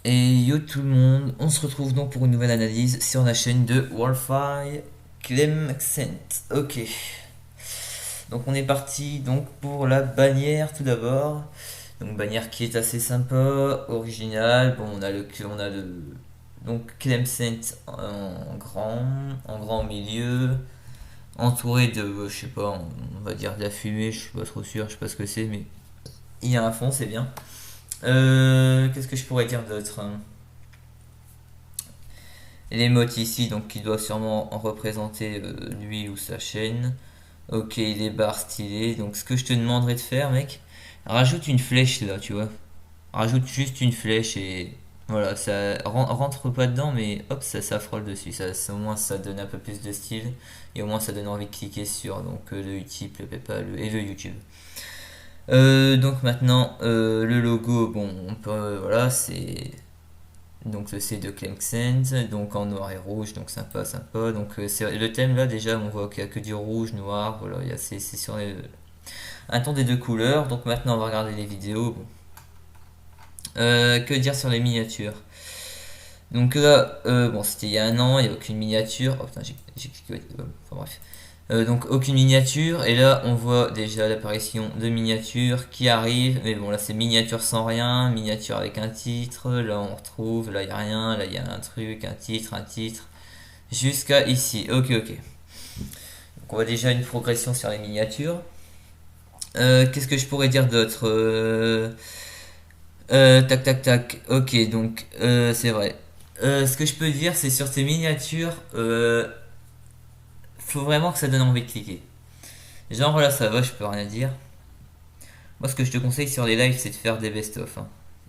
Et yo tout le monde, on se retrouve donc pour une nouvelle analyse sur la chaîne de Wolfie Clemcent. Ok, donc on est parti donc pour la bannière tout d'abord. Donc bannière qui est assez sympa, originale. Bon, on a le donc Clemcent en grand au milieu, entouré de, je sais pas, on va dire de la fumée. Je suis pas trop sûr, je sais pas ce que c'est, mais il y a un fond, c'est bien. Qu'est-ce que je pourrais dire d'autre, hein? L'émote ici, donc qui doit sûrement représenter lui ou sa chaîne. Ok, les barres stylées. Donc ce que je te demanderais de faire, mec, rajoute une flèche là, tu vois. Rajoute juste une flèche et voilà, ça rentre pas dedans, mais hop, ça frôle dessus. Au moins ça donne un peu plus de style et au moins ça donne envie de cliquer sur donc le Utip, le PayPal et le YouTube. Donc maintenant le logo, bon, on peut voilà, c'est donc le C de Clemson, donc en noir et rouge, donc sympa, sympa. Donc c'est le thème là déjà, on voit qu'il n'y a que du rouge, noir, voilà, c'est sur un ton des deux couleurs. Donc maintenant on va regarder les vidéos. Bon. Que dire sur les miniatures? Donc là, bon c'était il y a un an, il n'y a aucune miniature. Oh putain, j'ai cliqué, ouais, enfin bref. Donc aucune miniature, et là on voit déjà l'apparition de miniatures qui arrivent, mais bon là c'est miniature sans rien, miniature avec un titre, là on retrouve, là il n'y a rien, là il y a un titre, jusqu'à ici, ok ok. Donc on voit déjà une progression sur les miniatures. Qu'est-ce que je pourrais dire d'autre? Tac tac tac, ok donc c'est vrai. Ce que je peux dire c'est sur ces miniatures, faut vraiment que ça donne envie de cliquer. Genre là ça va, je peux rien dire. Moi, ce que je te conseille sur les lives, c'est de faire des best-of, hein.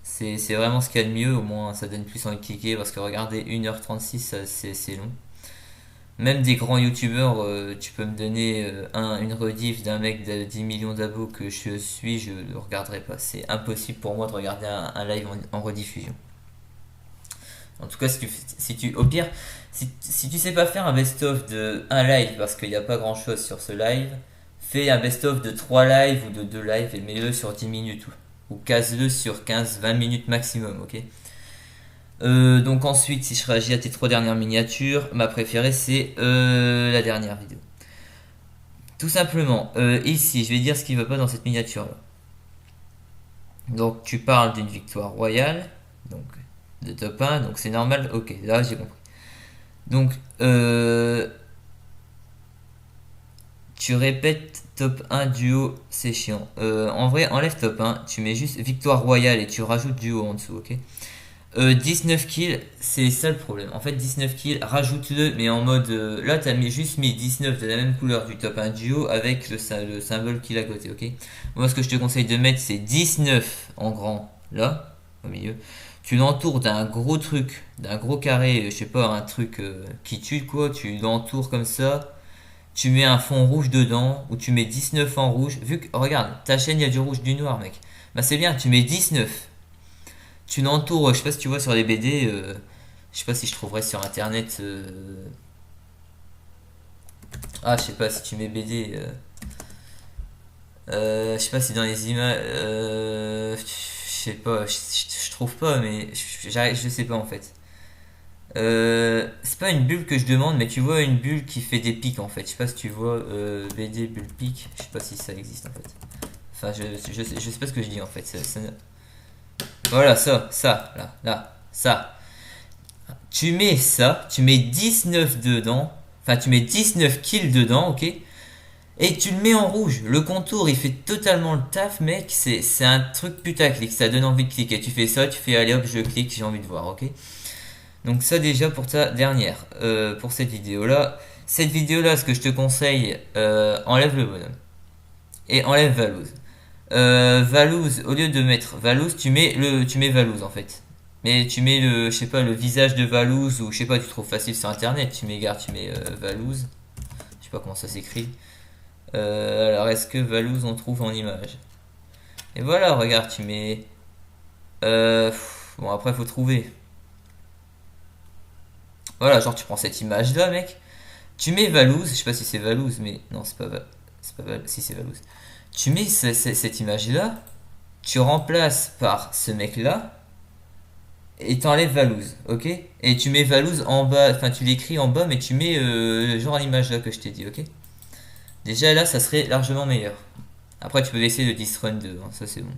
C'est vraiment ce qu'il y a de mieux, au moins ça donne plus envie de cliquer, parce que regarder 1h36, c'est long. Même des grands youtubeurs, tu peux me donner une rediff d'un mec de 10 millions d'abos que je suis, je le regarderai pas. C'est impossible pour moi de regarder un live en rediffusion. En tout cas, au pire, si tu sais pas faire un best-of de un live parce qu'il n'y a pas grand chose sur ce live, fais un best-of de 3 lives ou de 2 lives et mets-le sur 10 minutes ou case-le sur 15-20 minutes maximum, ok? Donc ensuite, si je réagis à tes 3 dernières miniatures, ma préférée c'est la dernière vidéo. Tout simplement, ici, je vais dire ce qui va pas dans cette miniature là. Donc tu parles d'une victoire royale, donc de top 1, donc c'est normal, ok, là j'ai compris. Donc, tu répètes top 1 duo, c'est chiant. En vrai, enlève top 1, tu mets juste victoire royale et tu rajoutes duo en dessous, ok? 19 kills, c'est ça le problème. En fait, 19 kills, rajoute-le, mais en mode. Là, t'as juste mis 19 de la même couleur du top 1 duo avec le symbole qu'il a à côté, ok? Moi, ce que je te conseille de mettre, c'est 19 en grand, là, au milieu. Tu l'entoures d'un gros truc, d'un gros carré, je sais pas, un truc qui tue, quoi. Tu l'entoures comme ça. Tu mets un fond rouge dedans, ou tu mets 19 en rouge. Vu que, regarde, ta chaîne, il y a du rouge, du noir, mec. Bah, c'est bien, tu mets 19. Tu l'entoures, je sais pas si tu vois sur les BD, je sais pas si je trouverais sur internet. Ah, je sais pas si tu mets BD. Je sais pas si dans les images. Je sais pas, je trouve pas, mais je sais pas en fait. C'est pas une bulle que je demande, mais tu vois une bulle qui fait des pics en fait. Je sais pas si tu vois BD bulle pic, je sais pas si ça existe en fait. Enfin, je sais pas ce que je dis en fait. Voilà, là, ça. Tu mets ça, tu mets 19 dedans, enfin tu mets 19 kills dedans, ok? Et tu le mets en rouge. Le contour, il fait totalement le taf, mec. C'est un truc putaclic, ça donne envie de cliquer. Tu fais ça, tu fais allez hop, je clique, j'ai envie de voir, ok? Donc ça déjà pour ta dernière, pour cette vidéo-là. Cette vidéo-là, ce que je te conseille, enlève le bonhomme. Et enlève Valouz. Valouz, au lieu de mettre Valouz, tu mets Valouz en fait. Mais tu mets je sais pas, le visage de Valouz ou je sais pas, tu trouves facile sur internet. Tu mets Valouz. Je sais pas comment ça s'écrit. Alors est-ce que Valouz on trouve en image? Et voilà, regarde, tu mets. Bon après faut trouver. Voilà, genre tu prends cette image là, mec. Tu mets Valouz, je sais pas si c'est Valouz, mais non c'est pas c'est pas Valouz, si c'est Valouz. Tu mets cette image là, tu remplaces par ce mec là. et t'enlèves Valouz, ok? Et tu mets Valouz en bas, enfin tu l'écris en bas, mais tu mets genre l'image là que je t'ai dit, ok? Déjà là, ça serait largement meilleur. Après, tu peux laisser le distrun 2, hein, ça c'est bon.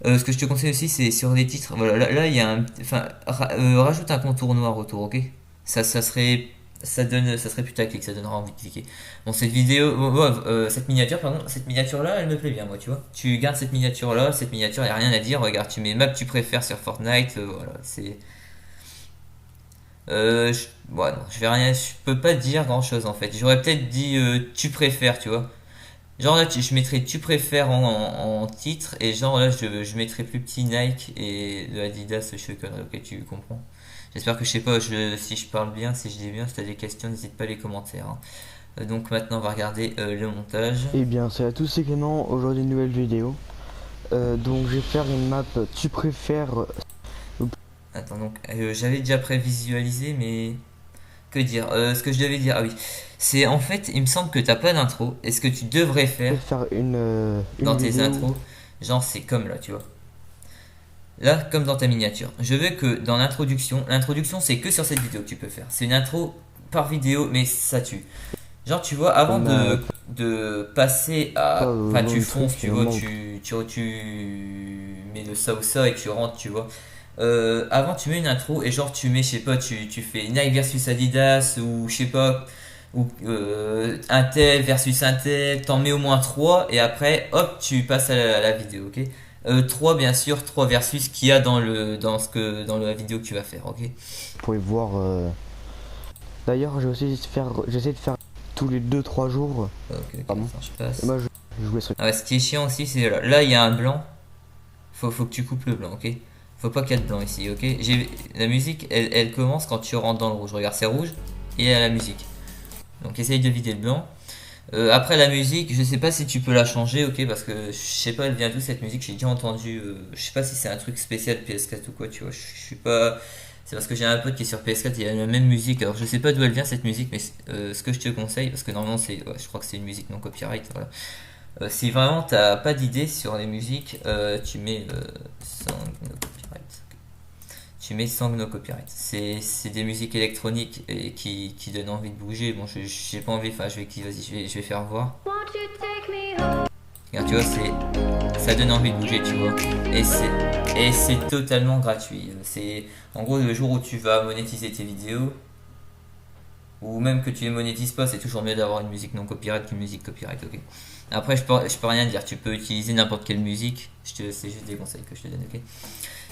Ce que je te conseille aussi, c'est sur les titres. Voilà, là, il y a un. Enfin, rajoute un contour noir autour, ok? Ça serait. Ça serait putaclic, ça donnera envie de cliquer. Bon, cette vidéo. Ouais, cette miniature, pardon, cette miniature là, elle me plaît bien, moi, tu vois. Tu gardes cette miniature, il n'y a rien à dire. Regarde, tu mets map tu préfères sur Fortnite, voilà, c'est. Ouais, non, je vais rien. Je peux pas dire grand chose en fait. J'aurais peut-être dit tu préfères, tu vois. Genre là, je mettrais tu préfères en titre et genre là, je mettrais plus petit Nike et de Adidas, je fais conneries, ok, tu comprends. J'espère que je sais pas si je parle bien, si je dis bien, si t'as des questions, n'hésite pas à les commentaires, hein. Donc maintenant, on va regarder le montage. Eh bien, c'est à tous, c'est Clément. Aujourd'hui, une nouvelle vidéo. Donc, je vais faire une map. Tu préfères. Attends, donc j'avais déjà prévisualisé, mais que dire ce que je devais dire, ah oui. C'est en fait, il me semble que t'as pas d'intro. Et ce que tu devrais faire Faire dans une tes vidéo. intros, genre c'est comme là, tu vois. Là, comme dans ta miniature, je veux que dans l'introduction c'est que sur cette vidéo que tu peux faire. C'est une intro par vidéo, mais ça tue. Genre, tu vois, avant On a de passer pas à. Enfin, besoin tu de trucs, fonces, tu mais au vois, moins. tu mets le ça ou ça et tu rentres, tu vois. Avant, tu mets une intro et genre, tu mets, je sais pas, tu fais Nike versus Adidas ou je sais pas, ou Intel versus Intel, t'en mets au moins 3 et après, hop, tu passes à la vidéo, ok? 3 bien sûr, 3 versus qu'il y a dans la vidéo que tu vas faire, ok? Vous pouvez voir. D'ailleurs, j'essaie de faire tous les 2 3 jours. Ok, ok, Pardon. attends, je Et passe. moi, je jouais sur. Ah ouais, ce qui est chiant aussi, c'est là, il y a un blanc. Faut que tu coupes le blanc, ok? Faut pas qu'il y ait de blanc ici, ok? La musique, elle commence quand tu rentres dans le rouge. Regarde, c'est rouge et il y a la musique. Donc essaye de vider le blanc. Après la musique, je sais pas si tu peux la changer, ok? Parce que je sais pas, elle vient d'où cette musique. J'ai déjà entendu. Je sais pas si c'est un truc spécial PS4 ou quoi, tu vois. Je suis pas. C'est parce que j'ai un pote qui est sur PS4, il a la même musique. Alors je sais pas d'où elle vient cette musique, mais ce que je te conseille, parce que normalement c'est, ouais, je crois que c'est une musique non copyright, voilà. Si vraiment t'as pas d'idée sur les musiques, tu mets Song No Copyright. Tu mets Song No Copyright. C'est des musiques électroniques et qui donnent envie de bouger. Bon, j'ai pas envie, enfin, vas-y, je vais faire voir. Regarde, tu vois, ça donne envie de bouger, tu vois. Et c'est totalement gratuit. C'est, en gros, le jour où tu vas monétiser tes vidéos, ou même que tu les monétises pas, c'est toujours mieux d'avoir une musique non copyright qu'une musique copyright, ok. Après, je peux rien dire, tu peux utiliser n'importe quelle musique, c'est juste des conseils que je te donne, ok.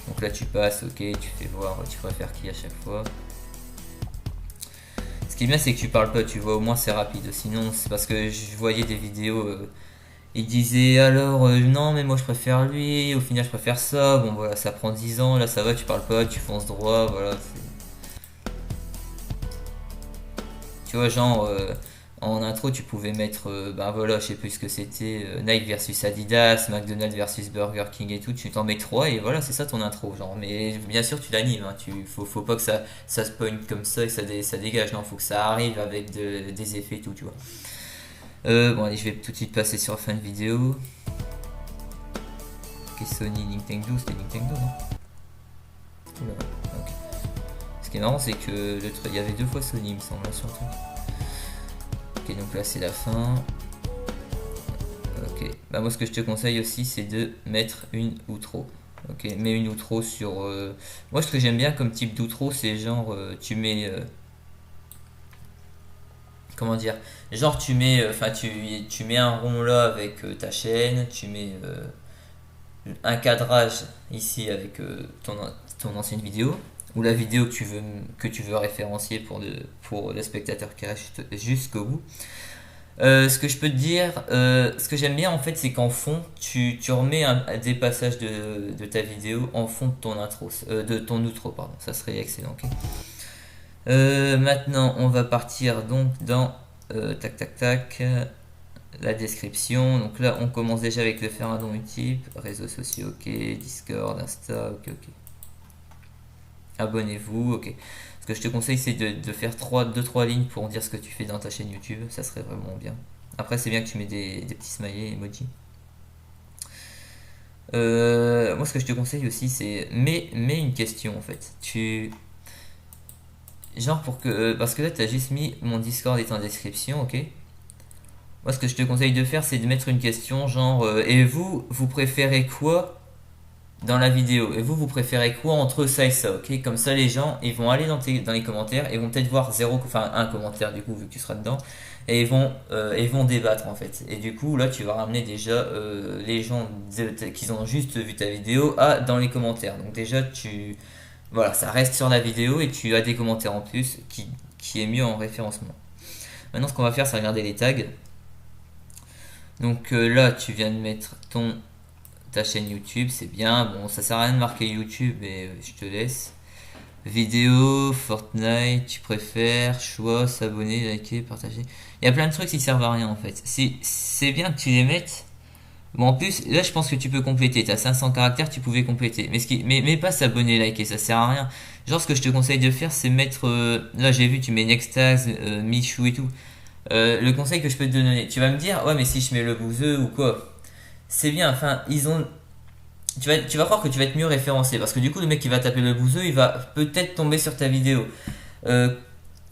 Donc là, tu passes, ok, tu fais voir, tu préfères qui à chaque fois. Ce qui est bien, c'est que tu parles pas, tu vois, au moins c'est rapide. Sinon, c'est parce que je voyais des vidéos, ils disaient alors, non, mais moi je préfère lui, au final je préfère ça, bon voilà, ça prend 10 ans, là ça va, tu parles pas, tu fonces droit, voilà, tu vois, genre, en intro, tu pouvais mettre, ben voilà, je sais plus ce que c'était, Nike versus Adidas, McDonald's versus Burger King et tout, tu t'en mets trois et voilà, c'est ça ton intro, genre. Mais bien sûr, tu l'animes, hein, faut pas que ça spawn comme ça et que ça dégage, non, faut que ça arrive avec des effets et tout, tu vois. Bon, allez, je vais tout de suite passer sur fin de vidéo. Ok, Sony, Nintendo, c'était Nintendo, non? Oula, ok. Ce qui est marrant, c'est que il y avait deux fois Sony, il me semble, là, sur le truc. Ok, donc là, c'est la fin. Ok, bah moi ce que je te conseille aussi c'est de mettre une outro. Ok, mets une outro sur. Moi ce que j'aime bien comme type d'outro c'est genre tu mets. Comment dire? Genre tu mets. Enfin tu mets un rond là avec ta chaîne, tu mets un cadrage ici avec ton ancienne vidéo. Ou la vidéo que tu veux référencier pour le spectateur qui reste jusqu'au bout. Ce que je peux te dire, ce que j'aime bien en fait, c'est qu'en fond, tu remets des passages de ta vidéo en fond de ton intro, de ton outro, pardon. Ça serait excellent. Ok. Maintenant, on va partir donc dans tac tac tac la description. Donc là, on commence déjà avec le faire un don utile, réseaux sociaux, ok, Discord, Insta, ok, ok. Abonnez-vous, ok. Ce que je te conseille, c'est de faire 2-3 lignes pour dire ce que tu fais dans ta chaîne YouTube. Ça serait vraiment bien. Après, c'est bien que tu mets des petits smileys, emojis. Moi, ce que je te conseille aussi, c'est mets une question en fait. Genre pour que. Parce que là, t'as juste mis mon Discord est en description, ok? Moi, ce que je te conseille de faire, c'est de mettre une question genre et vous, vous préférez quoi dans la vidéo? Et vous, vous préférez quoi entre ça et ça, ok? Comme ça, les gens, ils vont aller dans les commentaires et vont peut-être voir zéro, enfin un commentaire du coup, vu que tu seras dedans, et ils vont débattre en fait. Et du coup, là, tu vas ramener déjà les gens qui ont juste vu ta vidéo à dans les commentaires. Donc déjà, voilà, ça reste sur la vidéo et tu as des commentaires en plus qui est mieux en référencement. Maintenant, ce qu'on va faire, c'est regarder les tags. Donc là, tu viens de mettre ta chaîne YouTube, c'est bien. Bon, ça sert à rien de marquer YouTube, mais je te laisse. Vidéo, Fortnite, tu préfères, choix, s'abonner, liker, partager. Il y a plein de trucs qui servent à rien en fait. C'est bien que tu les mettes. Bon, en plus, là, je pense que tu peux compléter. T'as 500 caractères, tu pouvais compléter. Mais pas s'abonner, liker, ça sert à rien. Genre, ce que je te conseille de faire, c'est mettre. Là, j'ai vu, tu mets Nextaz, Michou et tout. Le conseil que je peux te donner, tu vas me dire, ouais, mais si je mets le bouseux ou quoi, c'est bien. Enfin, ils ont. Tu vas croire que tu vas être mieux référencé parce que du coup, le mec qui va taper le bouseux, il va peut-être tomber sur ta vidéo. Euh,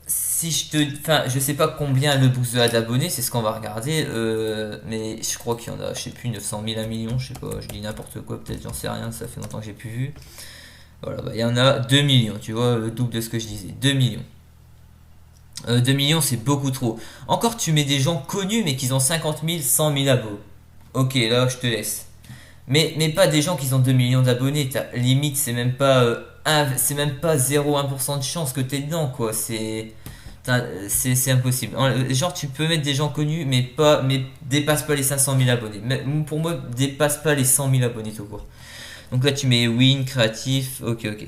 si je te. Enfin, je sais pas combien le bouseux a d'abonnés, c'est ce qu'on va regarder. Mais je crois qu'il y en a, je sais plus, 900 000, 1 million, je sais pas, je dis n'importe quoi, peut-être, j'en sais rien, ça fait longtemps que j'ai plus vu. Voilà, bah, il y en a 2 millions, tu vois, le double de ce que je disais. 2 millions. 2 millions, c'est beaucoup trop. Encore, tu mets des gens connus, mais qui ont 50 000, 100 000 abos. Ok, là, je te laisse. Mais pas des gens qui ont 2 millions d'abonnés. Limite, c'est même pas 0,1% de chance que t'es dedans, quoi. C'est impossible. Genre, tu peux mettre des gens connus, mais dépasse pas les 500 000 abonnés. Mais pour moi, dépasse pas les 100 000 abonnés tout court. Donc là, tu mets win, créatif, ok, ok.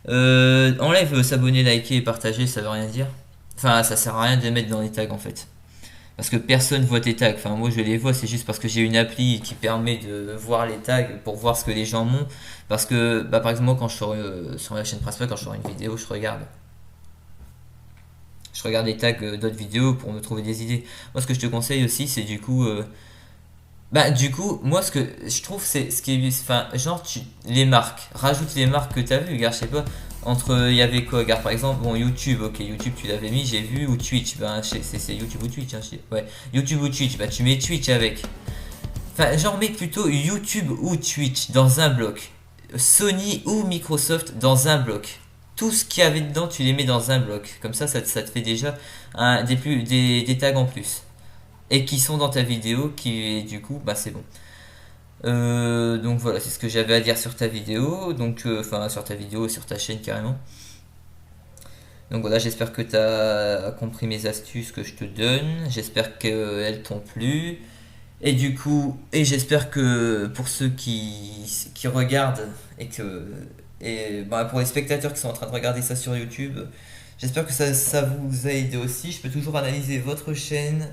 Enlève s'abonner, liker et partager, ça veut rien dire. Enfin, ça sert à rien de les mettre dans les tags en fait. Parce que personne voit tes tags. Enfin, moi je les vois, c'est juste parce que j'ai une appli qui permet de voir les tags pour voir ce que les gens ont. Parce que, bah, par exemple, moi quand je suis sur la chaîne principale, quand je sors une vidéo, je regarde. Je regarde les tags d'autres vidéos pour me trouver des idées. Moi, ce que je te conseille aussi, c'est du coup. Du coup, moi, ce que je trouve, c'est ce qui est. Enfin, genre, les marques. Rajoute les marques que t'as vues. Regarde, je sais pas. Il y avait quoi? Regarde, par exemple, bon, YouTube, ok, YouTube, tu l'avais mis, j'ai vu, ou Twitch. Ben, c'est YouTube ou Twitch, hein, ouais. YouTube ou Twitch, bah, tu mets Twitch avec. Enfin, genre, mets plutôt YouTube ou Twitch dans un bloc. Sony ou Microsoft dans un bloc. Tout ce qu'il y avait dedans, tu les mets dans un bloc. Comme ça te fait déjà des tags en plus. Et qui sont dans ta vidéo, qui du coup, bah c'est bon. Donc voilà, c'est ce que j'avais à dire sur ta vidéo, donc enfin sur ta vidéo, sur ta chaîne carrément. Donc voilà, j'espère que tu as compris mes astuces que je te donne, j'espère qu'elles t'ont plu. Et du coup, j'espère que pour ceux qui regardent pour les spectateurs qui sont en train de regarder ça sur YouTube, j'espère que ça vous a aidé aussi. Je peux toujours analyser votre chaîne.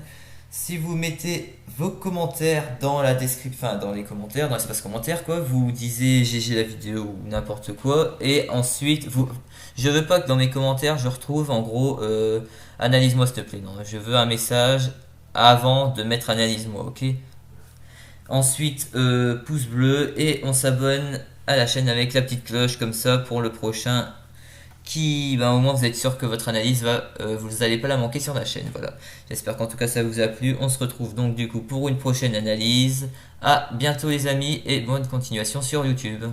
Si vous mettez vos commentaires dans la description, enfin dans les commentaires, dans l'espace commentaire, quoi, vous disiez GG la vidéo ou n'importe quoi, et ensuite je veux pas que dans mes commentaires je retrouve en gros analyse-moi s'il te plaît. Non, je veux un message avant de mettre analyse-moi, ok? Ensuite pouce bleu et on s'abonne à la chaîne avec la petite cloche comme ça pour le prochain au moins vous êtes sûr que votre analyse vous n'allez pas la manquer sur la chaîne. Voilà. J'espère qu'en tout cas ça vous a plu. On se retrouve donc du coup pour une prochaine analyse. À bientôt les amis et bonne continuation sur YouTube.